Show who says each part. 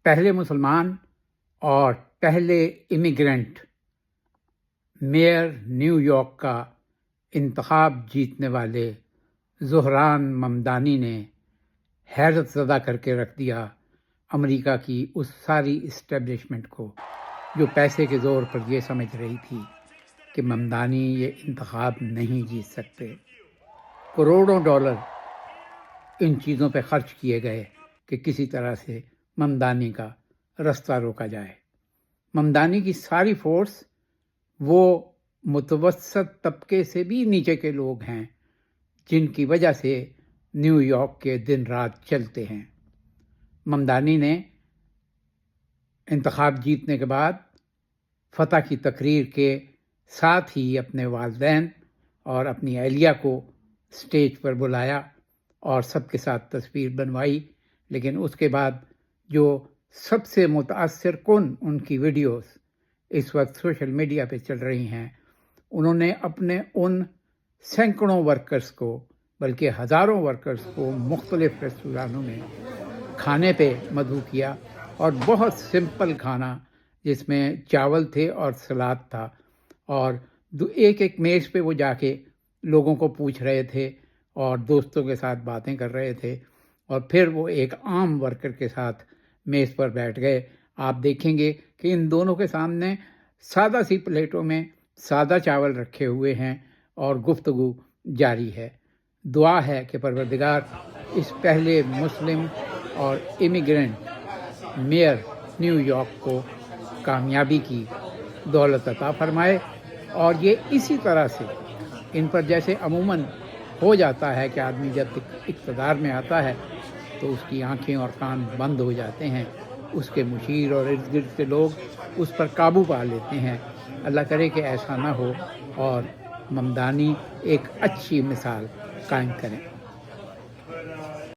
Speaker 1: پہلے مسلمان اور پہلے امیگرنٹ میئر نیو یارک کا انتخاب جیتنے والے زہران ممدانی نے حیرت زدہ کر کے رکھ دیا امریکہ کی اس ساری اسٹیبلشمنٹ کو جو پیسے کے زور پر یہ سمجھ رہی تھی کہ ممدانی یہ انتخاب نہیں جیت سکتے۔ کروڑوں ڈالر ان چیزوں پہ خرچ کیے گئے کہ کسی طرح سے ممدانی کا رستہ روکا جائے۔ ممدانی کی ساری فورس وہ متوسط طبقے سے بھی نیچے کے لوگ ہیں جن کی وجہ سے نیو یارک کے دن رات چلتے ہیں۔ ممدانی نے انتخاب جیتنے کے بعد فتح کی تقریر کے ساتھ ہی اپنے والدین اور اپنی اہلیہ کو اسٹیج پر بلایا اور سب کے ساتھ تصویر بنوائی، لیکن اس کے بعد جو سب سے متاثر کن ان کی ویڈیوز اس وقت سوشل میڈیا پہ چل رہی ہیں، انہوں نے اپنے ان سینکڑوں ورکرز کو بلکہ ہزاروں ورکرز کو مختلف ریستورانوں میں کھانے پہ مدعو کیا، اور بہت سمپل کھانا جس میں چاول تھے اور سلاد تھا، اور ایک ایک میز پہ وہ جا کے لوگوں کو پوچھ رہے تھے اور دوستوں کے ساتھ باتیں کر رہے تھے، اور پھر وہ ایک عام ورکر کے ساتھ میز پر بیٹھ گئے۔ آپ دیکھیں گے کہ ان دونوں کے سامنے سادہ سی پلیٹوں میں سادہ چاول رکھے ہوئے ہیں اور گفتگو جاری ہے۔ دعا ہے کہ پروردگار اس پہلے مسلم اور امیگرنٹ میئر نیو یارک کو کامیابی کی دولت عطا فرمائے، اور یہ اسی طرح سے ان پر جیسے عموماً ہو جاتا ہے کہ آدمی جب اقتدار میں آتا ہے تو اس کی آنکھیں اور کان بند ہو جاتے ہیں، اس کے مشیر اور ارد گرد کے لوگ اس پر قابو پا لیتے ہیں۔ اللہ کرے کہ ایسا نہ ہو اور ممدانی ایک اچھی مثال قائم کریں۔